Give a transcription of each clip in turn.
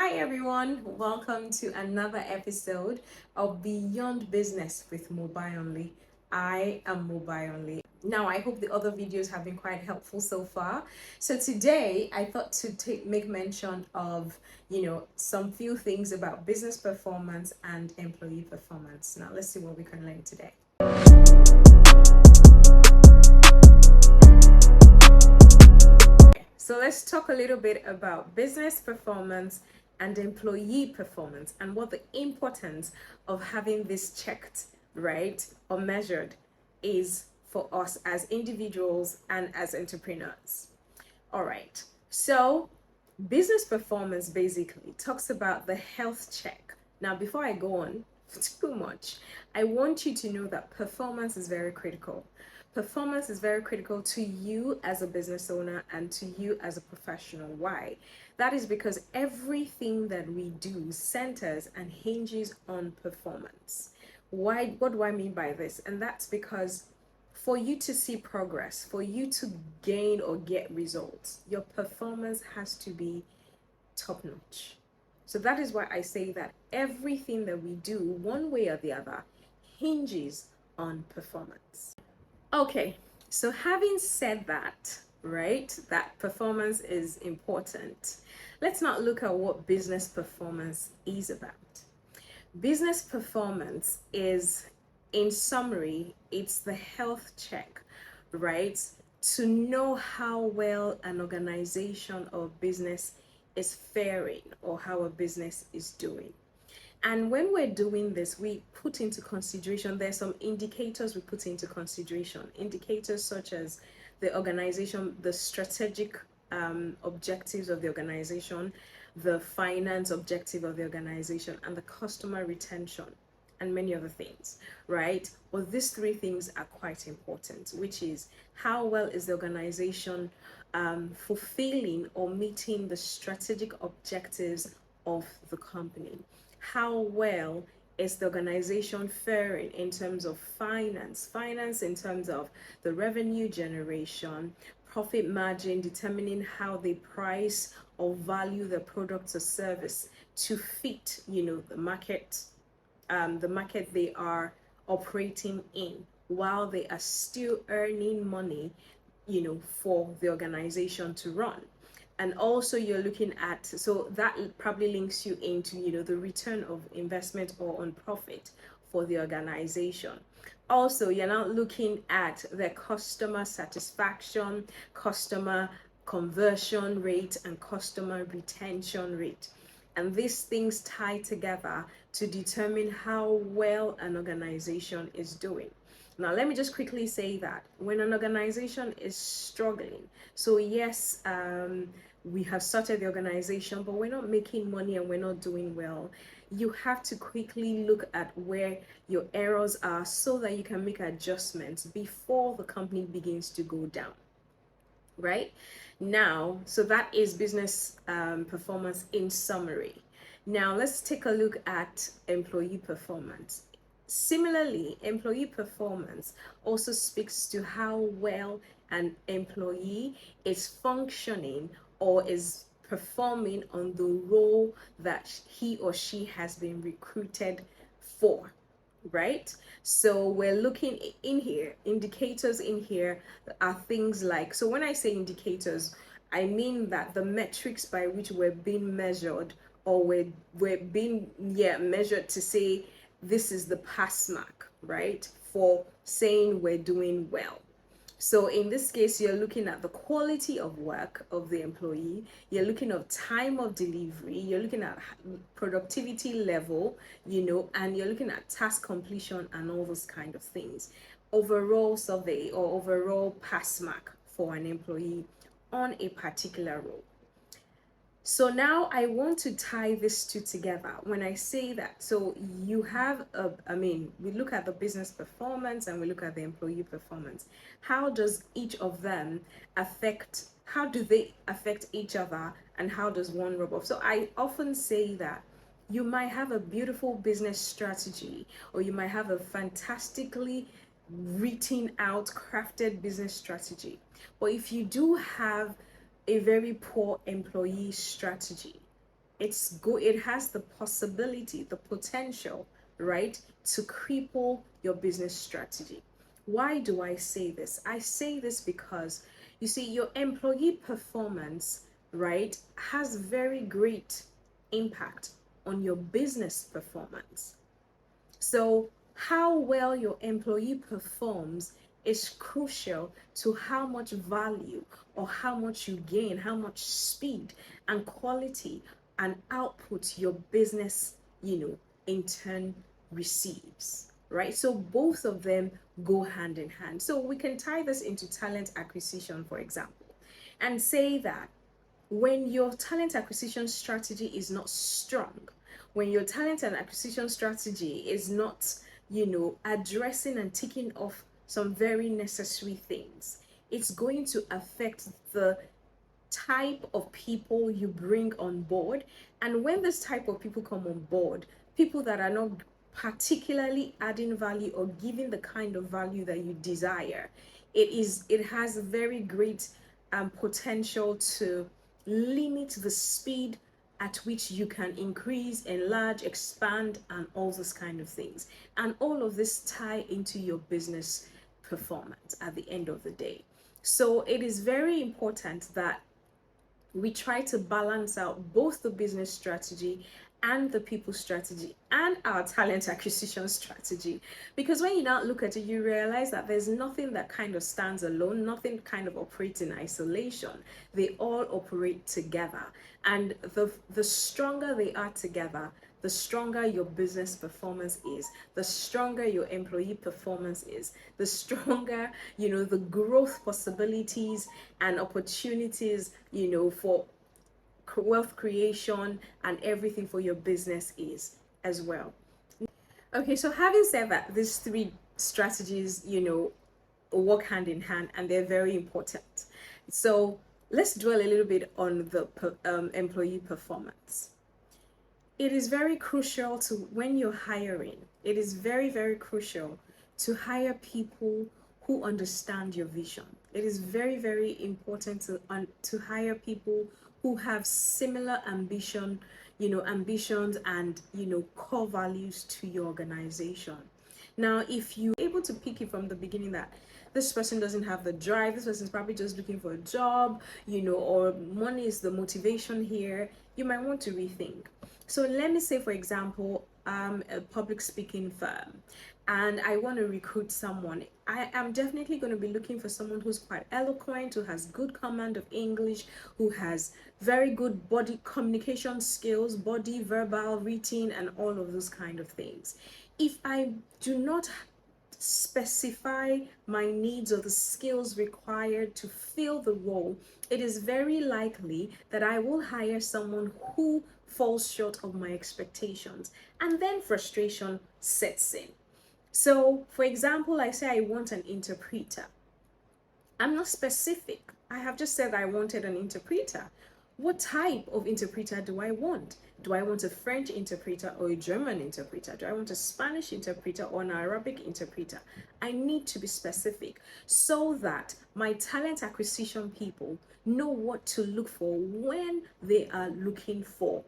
Hi everyone, welcome to another episode of Beyond Business with Mobile Only. I am Mobile Only. Now, I hope the other videos have been quite helpful so far. So today, I thought to make mention of, some few things about business performance and employee performance. Now, let's see what we can learn today. So let's talk a little bit about business performance and employee performance and what the importance of having this checked, right, or measured is for us as individuals and as entrepreneurs. All right. So business performance basically talks about the health check. Now, before I go on too much, I want you to know that performance is very critical. Performance is very critical to you as a business owner and to you as a professional. Why? That is because everything that we do centers and hinges on performance. Why? What do I mean by this? And that's because for you to see progress, for you to gain or get results, your performance has to be top notch. So that is why I say that everything that we do, one way or the other, hinges on performance. Okay, so having said that, right, that performance is important, let's not look at what business performance is about. Business performance is, in summary, it's the health check, right? To know how well an organization or business is faring or how a business is doing. And when we're doing this, we put into consideration, there's some indicators we put into consideration. Indicators such as the organization, the strategic objectives of the organization, the finance objective of the organization, and the customer retention, and many other things, right? Well, these three things are quite important, which is how well is the organization fulfilling or meeting the strategic objectives of the company? How well is the organization faring in terms of finance in terms of the revenue generation, profit margin, determining how they price or value their products or service to fit, the market they are operating in, while they are still earning money, for the organization to run. And also you're looking at, so that probably links you into, the return of investment or on profit for the organization. Also, you're now looking at the customer satisfaction, customer conversion rate, and customer retention rate. And these things tie together to determine how well an organization is doing. Now, let me just quickly say that when an organization is struggling, so yes, we have started the organization, but we're not making money and we're not doing well, you have to quickly look at where your errors are so that you can make adjustments before the company begins to go down. Right now, so that is business performance in summary. Now let's take a look at employee performance. Similarly, employee performance also speaks to how well an employee is functioning or is performing on the role that he or she has been recruited for, right? So we're looking in here, indicators in here are things like, so when I say indicators, I mean that the metrics by which we're being measured or we're being measured to say this is the pass mark, right, for saying we're doing well. So in this case, you're looking at the quality of work of the employee, you're looking at time of delivery, you're looking at productivity level, and you're looking at task completion and all those kind of things. Overall survey or overall pass mark for an employee on a particular role. So now I want to tie these two together. When I say that, so you have we look at the business performance and we look at the employee performance. How does each of them how do they affect each other, and how does one rub off? So I often say that you might have a beautiful business strategy, or you might have a fantastically written out, crafted business strategy. But if you do have a very poor employee strategy, it has the possibility, the potential, right, to cripple your business strategy. Why do I say this? I say this because you see, your employee performance, right, has very great impact on your business performance. So how well your employee performs is crucial to how much value or how much you gain, how much speed and quality and output your business, in turn receives, right? So both of them go hand in hand. So we can tie this into talent acquisition, for example, and say that when your talent acquisition strategy is not strong, when your talent and acquisition strategy is not, addressing and ticking off some very necessary things, it's going to affect the type of people you bring on board. And when this type of people come on board, people that are not particularly adding value or giving the kind of value that you desire, it has very great potential to limit the speed at which you can increase, enlarge, expand, and all those kind of things. And all of this tie into your business performance at the end of the day. So it is very important that we try to balance out both the business strategy and the people strategy and our talent acquisition strategy, because when you now look at it, you realize that there's nothing that kind of stands alone, nothing kind of operates in isolation. They all operate together, and the stronger they are together, the stronger your business performance is, the stronger your employee performance is, the stronger, the growth possibilities and opportunities, for wealth creation and everything for your business is as well. Okay, so having said that, these three strategies, work hand in hand and they're very important. So let's dwell a little bit on the employee performance. It is very crucial to, when you're hiring, it is very, very crucial to hire people who understand your vision. It is very, very important to hire people who have similar ambitions and, core values to your organization. Now, if you're able to pick it from the beginning that this person doesn't have the drive, this person's probably just looking for a job, or money is the motivation here, you might want to rethink. So let me say, for example, a public speaking firm and I want to recruit someone. I am definitely going to be looking for someone who's quite eloquent, who has good command of English, who has very good body communication skills, body, verbal, written, and all of those kind of things. If I do not specify my needs or the skills required to fill the role, it is very likely that I will hire someone who falls short of my expectations, and then frustration sets in. So, for example, I say I want an interpreter. I'm not specific. I have just said I wanted an interpreter. What type of interpreter do I want? Do I want a French interpreter or a German interpreter? Do I want a Spanish interpreter or an Arabic interpreter? I need to be specific so that my talent acquisition people know what to look for when they are looking for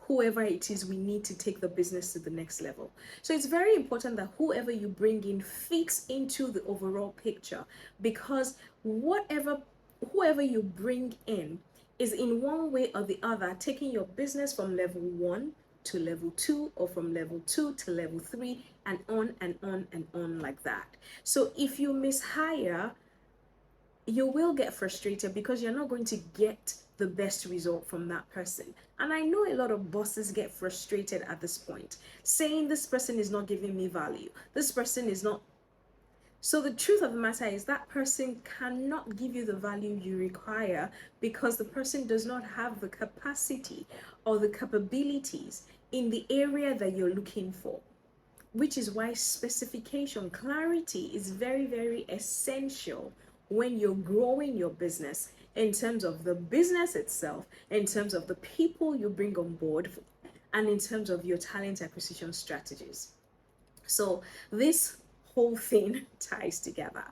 whoever it is we need to take the business to the next level. So it's very important that whoever you bring in fits into the overall picture, because whoever you bring in is in one way or the other taking your business from level 1 to level 2, or from level 2 to level 3, and on and on and on like that. So if you mishire, you will get frustrated because you're not going to get the best result from that person. And I know a lot of bosses get frustrated at this point, saying this person is not giving me value. This person is not. So the truth of the matter is that person cannot give you the value you require because the person does not have the capacity or the capabilities in the area that you're looking for. Which is why specification, clarity is very, very essential when you're growing your business, in terms of the business itself, in terms of the people you bring on board, and in terms of your talent acquisition strategies. So this whole thing ties together.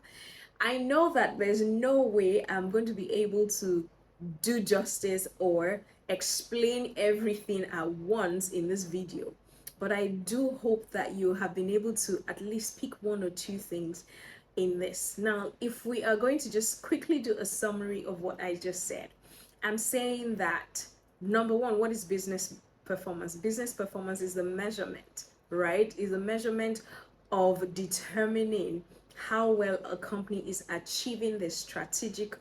I know that there's no way I'm going to be able to do justice or explain everything at once in this video, but I do hope that you have been able to at least pick one or two things in this. Now, if we are going to just quickly do a summary of what I just said, I'm saying that number one, what is business performance? Business performance is the measurement, right? Is a measurement of determining how well a company is achieving the strategic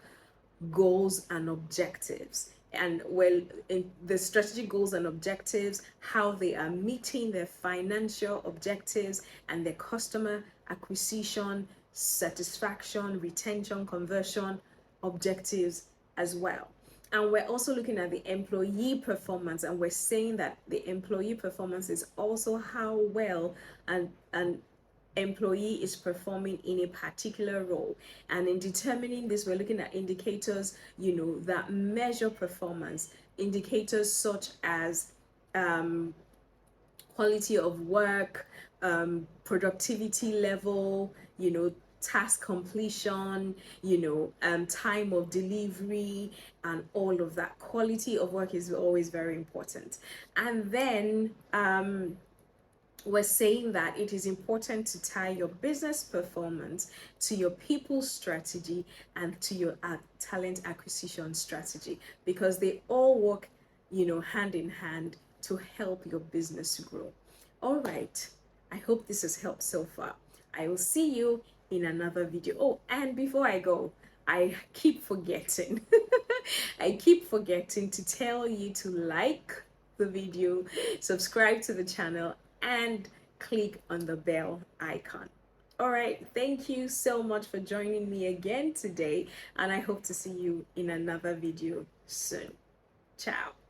goals and objectives, and well, in the strategic goals and objectives, how they are meeting their financial objectives and their customer acquisition, satisfaction, retention, conversion objectives as well. And we're also looking at the employee performance, and we're saying that the employee performance is also how well and employee is performing in a particular role. And in determining this, we're looking at indicators, that measure performance. Indicators such as quality of work, productivity level, task completion, time of delivery, and all of that. Quality of work is always very important. And then we're saying that it is important to tie your business performance to your people strategy and to your talent acquisition strategy, because they all work, hand in hand to help your business grow. All right, I hope this has helped so far. I will see you in another video. Oh, and before I go, I keep forgetting I keep forgetting to tell you to like the video, subscribe to the channel, and click on the bell icon. All right, thank you so much for joining me again today, and I hope to see you in another video soon. Ciao.